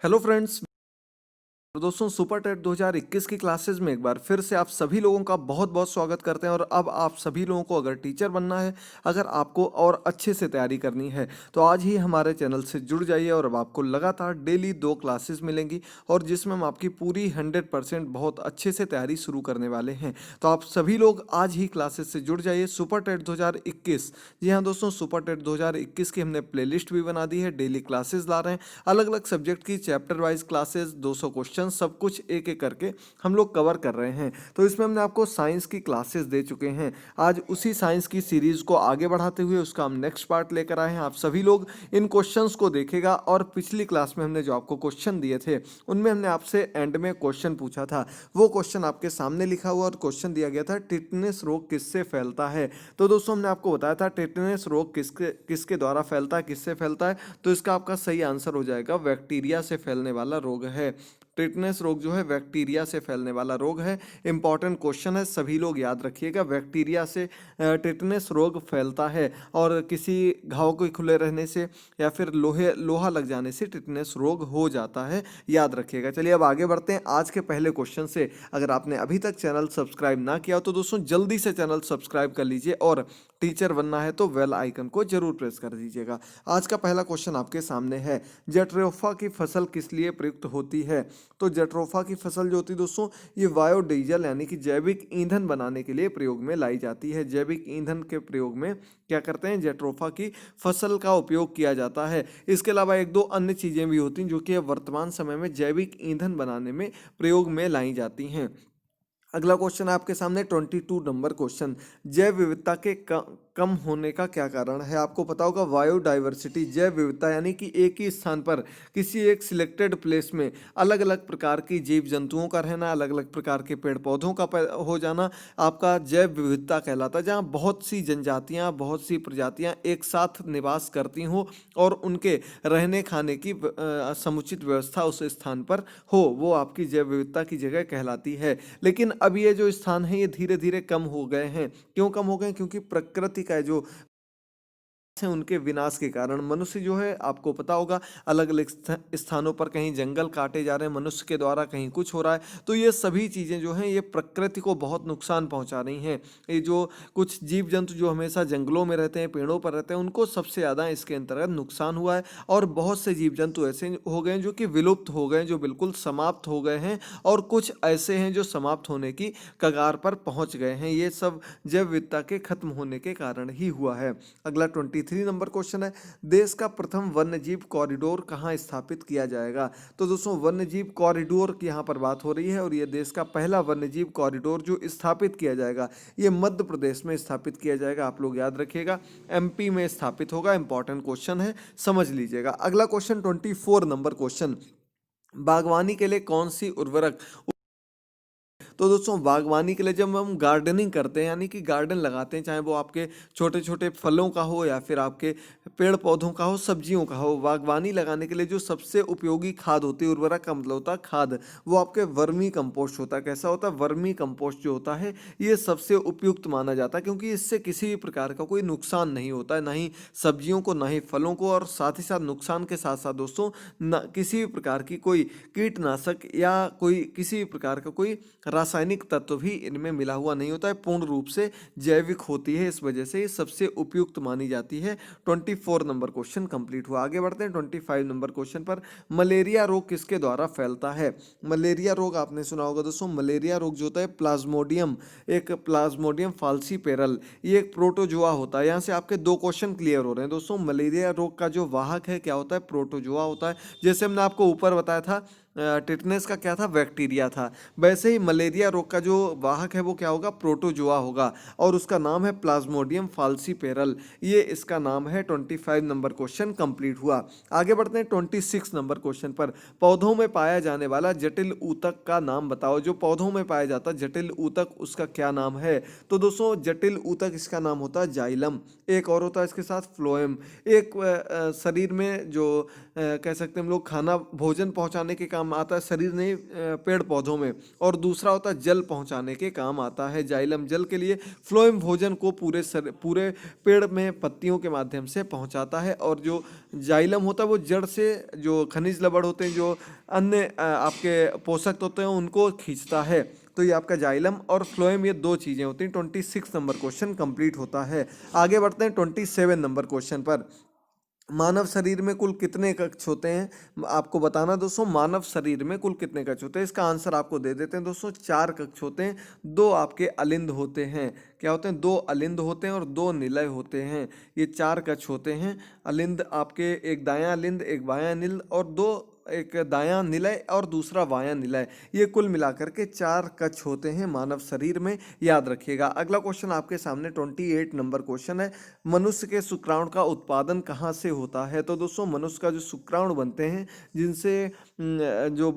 Hello friends. तो दोस्तों super TET 2021 की क्लासेस में एक बार फिर से आप सभी लोगों का बहुत बहुत स्वागत करते हैं। और अब आप सभी लोगों को अगर टीचर बनना है, अगर आपको और अच्छे से तैयारी करनी है, तो आज ही हमारे चैनल से जुड़ जाइए। और अब आपको लगातार डेली 2 क्लासेस मिलेंगी और जिसमें हम आपकी पूरी 100% बहुत अच्छे से तैयारी शुरू करने वाले हैं। तो आप सभी लोग आज ही क्लासेस से जुड़ जाइए। सुपर टेट 2021, जी हाँ दोस्तों, सुपर टेट 2021 की हमने प्लेलिस्ट भी बना दी है। डेली क्लासेस ला रहे हैं, अलग अलग सब्जेक्ट की चैप्टर वाइज क्लासेस, 200 क्वेश्चन, सब कुछ एक एक करके हम लोग कवर कर रहे हैं। तो इसमें हमने आपको साइंस की क्लासेस दे चुके हैं। आज उसी साइंस की सीरीज को आगे बढ़ाते हुए उसका हम नेक्स्ट पार्ट लेकर आए हैं। आप सभी लोग इन क्वेश्चंस को देखेगा। और पिछली क्लास में हमने जो आपको क्वेश्चन दिए थे, उनमें हमने आपसे एंड में क्वेश्चन पूछा था। वो क्वेश्चन आपके सामने लिखा हुआ और क्वेश्चन दिया गया था, टिटनेस रोग किससे फैलता है। तो दोस्तों हमने आपको बताया था टिटनेस रोग किसके किसके द्वारा फैलता है, किससे फैलता है। तो इसका आपका सही आंसर हो जाएगा, बैक्टीरिया से फैलने वाला रोग है। टिटनेस रोग जो है बैक्टीरिया से फैलने वाला रोग है। इंपॉर्टेंट क्वेश्चन है, सभी लोग याद रखिएगा। बैक्टीरिया से टिटनेस रोग फैलता है और किसी घाव के खुले रहने से या फिर लोहा लग जाने से टिटनेस रोग हो जाता है, याद रखिएगा। चलिए अब आगे बढ़ते हैं आज के पहले क्वेश्चन से। अगर आपने अभी तक चैनल सब्सक्राइब ना किया हो तो दोस्तों जल्दी से चैनल सब्सक्राइब कर लीजिए और टीचर बनना है तो बेल आइकन को जरूर प्रेस कर दीजिएगा। आज का पहला क्वेश्चन आपके सामने है, जट्रोफा की फसल किस लिए प्रयुक्त होती है। तो जट्रोफा की फसल जो होती है दोस्तों, ये बायोडीजल यानी कि जैविक ईंधन बनाने के लिए प्रयोग में लाई जाती है। जैविक ईंधन के प्रयोग में क्या करते हैं, जट्रोफा की फसल का उपयोग किया जाता है। इसके अलावा एक दो अन्य चीजें भी होती हैं जो कि वर्तमान समय में जैविक ईंधन बनाने में प्रयोग में लाई जाती हैं। अगला क्वेश्चन है आपके सामने 22 नंबर क्वेश्चन, जैव विविधता के कम होने का क्या कारण है। आपको पता होगा बायोडाइवर्सिटी, जैव विविधता यानी कि एक ही स्थान पर किसी एक सिलेक्टेड प्लेस में अलग अलग प्रकार की जीव जंतुओं का रहना, अलग अलग प्रकार के पेड़ पौधों का हो जाना आपका जैव विविधता कहलाता है। जहाँ बहुत सी जनजातियाँ, बहुत सी प्रजातियाँ एक साथ निवास करती हों और उनके रहने खाने की समुचित व्यवस्था उस स्थान पर हो, वो आपकी जैव विविधता की जगह कहलाती है। लेकिन अब ये जो स्थान है ये धीरे धीरे कम हो गए हैं। क्यों कम हो गए, क्योंकि प्रकृति का जो है उनके विनाश के कारण मनुष्य जो है, आपको पता होगा अलग अलग स्थानों पर कहीं जंगल काटे जा रहे हैं मनुष्य के द्वारा, कहीं कुछ हो रहा है। तो ये सभी चीज़ें जो हैं ये प्रकृति को बहुत नुकसान पहुंचा रही हैं। ये जो कुछ जीव जंतु जो हमेशा जंगलों में रहते हैं, पेड़ों पर रहते हैं, उनको सबसे ज़्यादा इसके अंतर्गत नुकसान हुआ है। और बहुत से जीव जंतु ऐसे हो गए हैं जो कि विलुप्त हो गए, जो बिल्कुल समाप्त हो गए हैं। और कुछ ऐसे हैं जो समाप्त होने की कगार पर पहुंच गए हैं। ये सब जैव विविधता के खत्म होने के कारण ही हुआ है। अगला 23 नंबर क्वेश्चन है, देश का प्रथम वन्यजीव कॉरिडोर कहाँ स्थापित किया जाएगा। तो दोस्तों वन्यजीव कॉरिडोर की यहाँ पर बात हो रही है और ये देश का पहला वन्यजीव कॉरिडोर जो स्थापित किया जाएगा ये मध्य प्रदेश में स्थापित किया जाएगा। आप लोग याद रखिएगा, एमपी में स्थापित होगा। इंपॉर्टेंट क्वेश्चन है, समझ लीजिएगा। अगला क्वेश्चन 24 नंबर क्वेश्चन, बागवानी के लिए कौन सी उर्वरक। तो दोस्तों बागवानी के लिए जब हम गार्डनिंग करते हैं यानी कि गार्डन लगाते हैं, चाहे वो आपके छोटे छोटे फलों का हो या फिर आपके पेड़ पौधों का हो, सब्जियों का हो, बागवानी लगाने के लिए जो सबसे उपयोगी खाद होती है, उर्वरक का मतलब होता है खाद, वो आपके वर्मी कंपोस्ट होता है। कैसा होता है, वर्मी कंपोस्ट जो होता है ये सबसे उपयुक्त माना जाता है, क्योंकि इससे किसी भी प्रकार का कोई नुकसान नहीं होता है, ना ही सब्जियों को ना ही फलों को। और साथ ही साथ नुकसान के साथ साथ दोस्तों न किसी भी प्रकार की कोई कीटनाशक या कोई किसी भी प्रकार का कोई रासायनिक तत्व भी इनमें मिला हुआ नहीं होता है, पूर्ण रूप से जैविक होती है। इस वजह से ये सबसे उपयुक्त मानी जाती है। 24 नंबर क्वेश्चन कंप्लीट हुआ। आगे बढ़ते हैं 25 नंबर क्वेश्चन पर, मलेरिया रोग किसके द्वारा फैलता है। मलेरिया रोग आपने सुना होगा दोस्तों, मलेरिया रोग जो होता है प्लाज्मोडियम, एक प्लाज्मोडियम फाल्सीपेरल, ये एक प्रोटोजोआ होता है। यहाँ से आपके दो क्वेश्चन क्लियर हो रहे हैं दोस्तों। मलेरिया रोग का जो वाहक है क्या होता है, प्रोटोजोआ होता है। जैसे हमने आपको ऊपर बताया था टिटनेस का क्या था, बैक्टीरिया था, वैसे ही मलेरिया रोग का जो वाहक है वो क्या होगा, प्रोटोजोआ होगा और उसका नाम है प्लाज्मोडियम फाल्सीपेरल, ये इसका नाम है। 25 नंबर क्वेश्चन कंप्लीट हुआ। आगे बढ़ते हैं 26 नंबर क्वेश्चन पर, पौधों में पाया जाने वाला जटिल ऊतक का नाम बताओ। जो पौधों में पाया जाता है जटिल ऊतक, उसका क्या नाम है। तो दोस्तों जटिल ऊतक इसका नाम होता है जाइलम। एक और होता है इसके साथ फ्लोएम। एक शरीर में जो कह सकते हैं हम लोग खाना भोजन पहुंचाने के काम आता है शरीर नहीं पेड़ पौधों में, और दूसरा होता है जल पहुंचाने के काम आता है। जाइलम जल के लिए, फ्लोएम भोजन को पूरे पेड़ में पत्तियों के माध्यम से पहुंचाता है, और जो जाइलम होता है वो जड़ से जो खनिज लवण होते हैं, जो अन्य आपके पोषक होते हैं उनको खींचता है। तो ये आपका जाइलम और फ्लोएम ये दो चीज़ें होती हैं। 26 नंबर क्वेश्चन कंप्लीट होता है। आगे बढ़ते हैं 27 नंबर क्वेश्चन पर। मानव शरीर में कुल कितने कक्ष होते हैं आपको बताना दोस्तों। मानव शरीर में कुल कितने कक्ष होते हैं, इसका आंसर आपको दे देते हैं दोस्तों। 4 कक्ष होते हैं, 2 आपके अलिंद होते हैं। क्या होते हैं? 2 अलिंद होते हैं और 2 निलय होते हैं। ये 4 कक्ष होते हैं। अलिंद आपके, एक दायां अलिंद, एक बायां अलिंद, और 2 एक दायां निलय और दूसरा बायां निलय। ये कुल मिलाकर के 4 कक्ष होते हैं मानव शरीर में, याद रखिएगा। अगला क्वेश्चन आपके सामने 28 नंबर क्वेश्चन है। मनुष्य के शुक्राणु का उत्पादन कहाँ से होता है? तो दोस्तों मनुष्य का जो शुक्राणु बनते हैं, जिनसे जो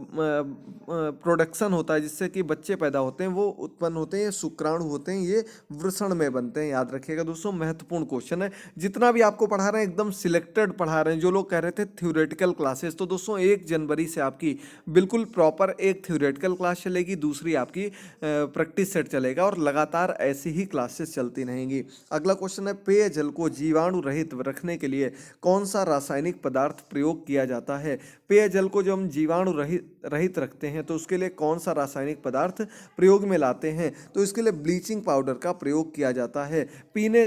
प्रोडक्शन होता है, जिससे कि बच्चे पैदा होते हैं, वो उत्पन्न होते हैं, ये शुक्राणु होते हैं, ये वृषण में बनते हैं। याद रखिएगा दोस्तों, महत्वपूर्ण क्वेश्चन है। जितना भी आपको पढ़ा रहे हैं एकदम सिलेक्टेड पढ़ा रहे हैं। जो लोग कह रहे थे थ्योरेटिकल क्लासेस, तो दोस्तों 1 जनवरी से आपकी बिल्कुल प्रॉपर एक थ्योरेटिकल क्लास चलेगी, दूसरी आपकी प्रैक्टिस सेट चलेगा, और लगातार ऐसी ही क्लासेस चलती रहेंगी। अगला क्वेश्चन है, पेयजल को जीवाणु रहित रखने के लिए कौन सा रासायनिक पदार्थ प्रयोग किया जाता है? पेयजल को जब हम जीवाणु रहित रखते हैं तो उसके लिए कौन सा रासायनिक पदार्थ प्रयोग में लाते हैं? तो इसके लिए ब्लीचिंग पाउडर का प्रयोग किया जाता है। पीने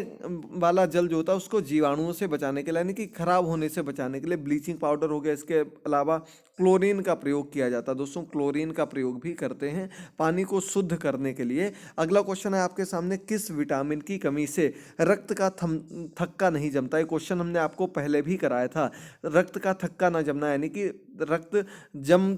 वाला जल जो होता है उसको जीवाणुओं से बचाने के लिए, यानी कि खराब होने से बचाने के लिए ब्लीचिंग पाउडर हो गया। इसके अलावा क्लोरीन का प्रयोग किया जाता है दोस्तों, क्लोरीन का प्रयोग भी करते हैं पानी को शुद्ध करने के लिए। अगला क्वेश्चन है आपके सामने, किस विटामिन की कमी से रक्त का थक्का नहीं जमता? ये क्वेश्चन हमने आपको पहले भी कराया था। रक्त का थक्का ना जमना, यानी कि रक्त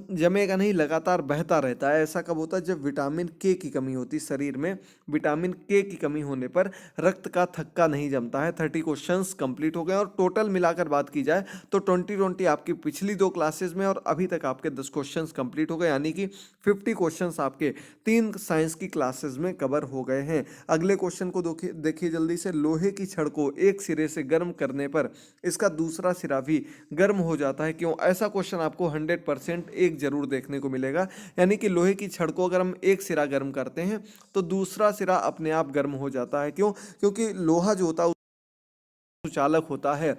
जमेगा नहीं, लगातार बहता रहता है। ऐसा कब होता है? जब विटामिन के की कमी होती है शरीर में। विटामिन के की कमी होने पर रक्त का थक्का नहीं जमता है। 30 क्वेश्चंस कंप्लीट हो गए, और टोटल मिलाकर बात की जाए तो 2020 आपकी पिछली 2 क्लासेस में, और अभी तक आपके 10 क्वेश्चंस कंप्लीट हो गए, यानी कि 50 क्वेश्चंस आपके 3 साइंस की क्लासेस में कवर हो गए हैं। अगले क्वेश्चन को देखिए जल्दी से। लोहे की छड़ को एक सिरे से गर्म करने पर इसका दूसरा सिरा भी गर्म हो जाता है, क्यों? ऐसा क्वेश्चन आपको 100% एक जरूर देखने को मिलेगा। यानी कि लोहे की छड़ को अगर हम एक सिरा गर्म करते हैं तो दूसरा सिरा अपने आप गर्म हो जाता है। क्यों? क्योंकि लोहा जो होता है सुचालक होता है।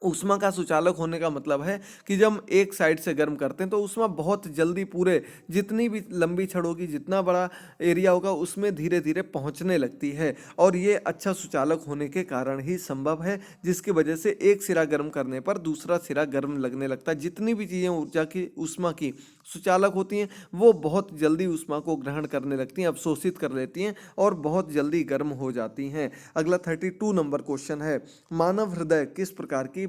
ऊष्मा का सुचालक होने का मतलब है कि जब हम एक साइड से गर्म करते हैं तो ऊष्मा बहुत जल्दी पूरे, जितनी भी लंबी छड़ होगी, जितना बड़ा एरिया होगा, उसमें धीरे धीरे पहुंचने लगती है, और ये अच्छा सुचालक होने के कारण ही संभव है, जिसकी वजह से एक सिरा गर्म करने पर दूसरा सिरा गर्म लगने लगता है। जितनी भी चीज़ें ऊर्जा की, ऊष्मा की सुचालक होती हैं, वो बहुत जल्दी ऊष्मा को ग्रहण करने लगती हैं, अवशोषित कर लेती हैं, और बहुत जल्दी गर्म हो जाती हैं। अगला 32 नंबर क्वेश्चन है, मानव हृदय किस प्रकार की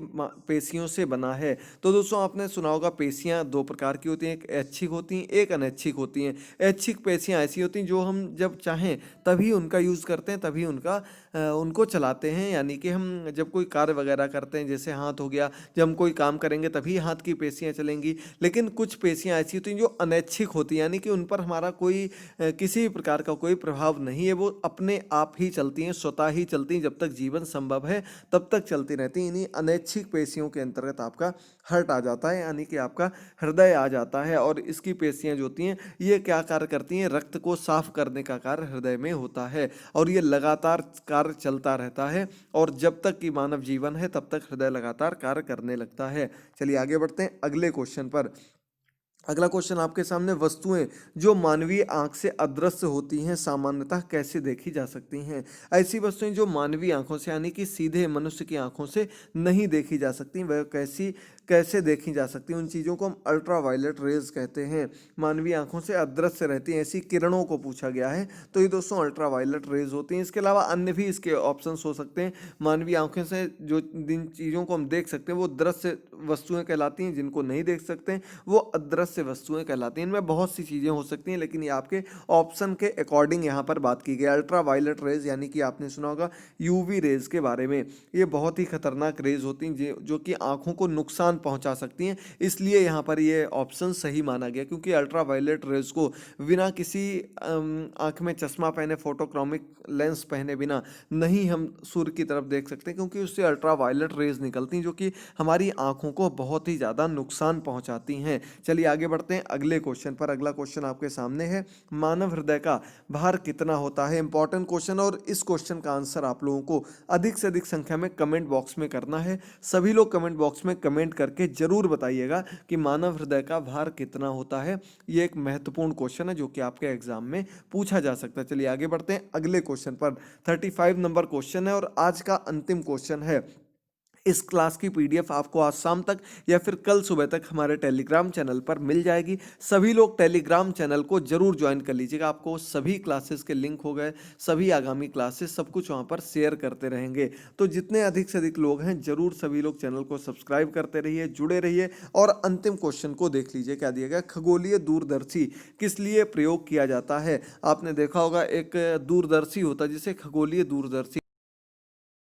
पेशियों से बना है? तो दोस्तों आपने सुना होगा, पेशियां 2 प्रकार की होती हैं, एक ऐच्छिक होती हैं, एक अनैच्छिक होती हैं। ऐच्छिक पेशियां ऐसी होती हैं जो हम जब चाहें तभी उनका यूज़ करते हैं, तभी उनको चलाते हैं। यानी कि हम जब कोई कार्य वगैरह करते हैं, जैसे हाथ हो गया, जब हम कोई काम करेंगे तभी हाथ की पेशियां चलेंगी। लेकिन कुछ पेशियां ऐसी होती हैं जो अनैच्छिक होती हैं, यानी कि उन पर हमारा कोई किसी भी प्रकार का कोई प्रभाव नहीं है, वो अपने आप ही चलती हैं, स्वतः ही चलती हैं। जब तक जीवन संभव है तब तक चलती रहती हैं। इन्हीं अनैच्छिक पेशियों के अंतर्गत आपका हार्ट आ जाता है, यानी कि आपका हृदय आ जाता है। और इसकी पेशियां जो होती हैं ये क्या कार्य करती हैं? रक्त को साफ करने का कार्य हृदय में होता है, और ये लगातार कार्य चलता रहता है, और जब तक कि मानव जीवन है तब तक हृदय लगातार कार्य करने लगता है। चलिए आगे बढ़ते हैं अगले क्वेश्चन पर। अगला क्वेश्चन आपके सामने, वस्तुएं जो मानवीय आंख से अदृश्य होती हैं सामान्यतः कैसे देखी जा सकती हैं? ऐसी वस्तुएं जो मानवीय आंखों से, यानी कि सीधे मनुष्य की आंखों से नहीं देखी जा सकती, वह कैसे देखी जा सकती हैं? उन चीज़ों को हम अल्ट्रावायलेट रेज कहते हैं। मानवीय आंखों से अदृश्य रहती हैं ऐसी किरणों को पूछा गया है, तो ये दोस्तों अल्ट्रावायलेट रेज होती हैं। इसके अलावा अन्य भी इसके ऑप्शंस हो सकते हैं। मानवीय आंखों से जो जिन चीज़ों को हम देख सकते हैं वो दृश्य वस्तुएं कहलाती हैं, जिनको नहीं देख सकते हैं वो अदृश्य सदस्य वस्तुएं कहलाती हैं। इनमें बहुत सी चीज़ें हो सकती हैं, लेकिन ये आपके ऑप्शन के अकॉर्डिंग यहाँ पर बात की गई। अल्ट्रा वायलेट रेज यानी कि आपने सुना होगा यूवी रेज के बारे में, ये बहुत ही खतरनाक रेज होती हैं जो कि आंखों को नुकसान पहुंचा सकती हैं। इसलिए यहाँ पर ये ऑप्शन सही माना गया, क्योंकि अल्ट्रा वायलेट रेज को बिना किसी आंख में चश्मा पहने, फोटोक्रोमिक लेंस पहने बिना नहीं हम सूर्य की तरफ देख सकते, क्योंकि उससे अल्ट्रा वायलेट रेज निकलती हैं जो कि हमारी आंखों को बहुत ही ज़्यादा नुकसान पहुंचाती हैं। चलिए आगे बढ़ते हैं अगले क्वेश्चन पर। अगला क्वेश्चन आपके सामने है, मानव हृदय का भार कितना होता है? इंपॉर्टेंट क्वेश्चन, और इस क्वेश्चन का आंसर आप लोगों को अधिक से अधिक संख्या में कमेंट बॉक्स में करना है। सभी लोग कमेंट बॉक्स में कमेंट करके जरूर बताइएगा कि मानव हृदय का भार कितना होता है। ये एक महत्वपूर्ण क्वेश्चन है जो कि आपके एग्जाम में पूछा जा सकता है। चलिए आगे बढ़ते हैं अगले क्वेश्चन पर। 35 नंबर क्वेश्चन है और आज का अंतिम क्वेश्चन है। इस क्लास की पीडीएफ आपको आज शाम तक या फिर कल सुबह तक हमारे टेलीग्राम चैनल पर मिल जाएगी। सभी लोग टेलीग्राम चैनल को जरूर ज्वाइन कर लीजिएगा। आपको सभी क्लासेस के लिंक हो गए, सभी आगामी क्लासेस सब कुछ वहां पर शेयर करते रहेंगे। तो जितने अधिक से अधिक लोग हैं जरूर सभी लोग चैनल को सब्सक्राइब करते रहिए, जुड़े रहिए। और अंतिम क्वेश्चन को देख लीजिए, क्या दिया गया? खगोलीय दूरदर्शी किस लिए प्रयोग किया जाता है? आपने देखा होगा एक दूरदर्शी होता है जिसे खगोलीय दूरदर्शी,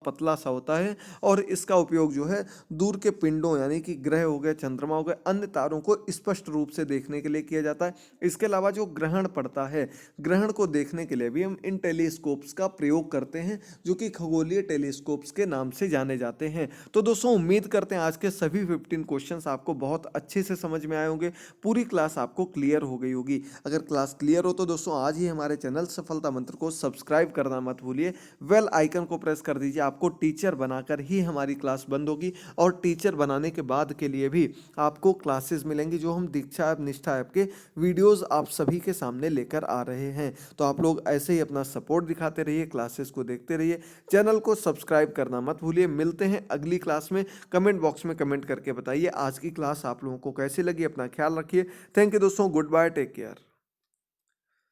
पतला सा होता है, और इसका उपयोग जो है दूर के पिंडों यानी कि ग्रह हो गए, चंद्रमा हो गए, अन्य तारों को स्पष्ट रूप से देखने के लिए किया जाता है। इसके अलावा जो ग्रहण पड़ता है, ग्रहण को देखने के लिए भी हम इन टेलीस्कोप्स का प्रयोग करते हैं जो कि खगोलीय टेलीस्कोप्स के नाम से जाने जाते हैं। तो दोस्तों उम्मीद करते हैं आज के सभी 15 क्वेश्चंस आपको बहुत अच्छे से समझ में आए होंगे, पूरी क्लास आपको क्लियर हो गई होगी। अगर क्लास क्लियर हो तो दोस्तों आज ही हमारे चैनल सफलता मंत्र को सब्सक्राइब करना मत भूलिए, बेल आइकन को प्रेस कर दीजिए। आपको टीचर बनाकर ही हमारी क्लास बंद होगी, और टीचर बनाने के बाद के लिए भी आपको क्लासेस मिलेंगी जो हम दीक्षा ऐप, निष्ठा ऐप के वीडियोस आप सभी के सामने लेकर आ रहे हैं। तो आप लोग ऐसे ही अपना सपोर्ट दिखाते रहिए, क्लासेस को देखते रहिए, चैनल को सब्सक्राइब करना मत भूलिए। मिलते हैं अगली क्लास में। कमेंट बॉक्स में कमेंट करके बताइए आज की क्लास आप लोगों को कैसी लगी। अपना ख्याल रखिए। थैंक यू दोस्तों, गुड बाय, टेक केयर।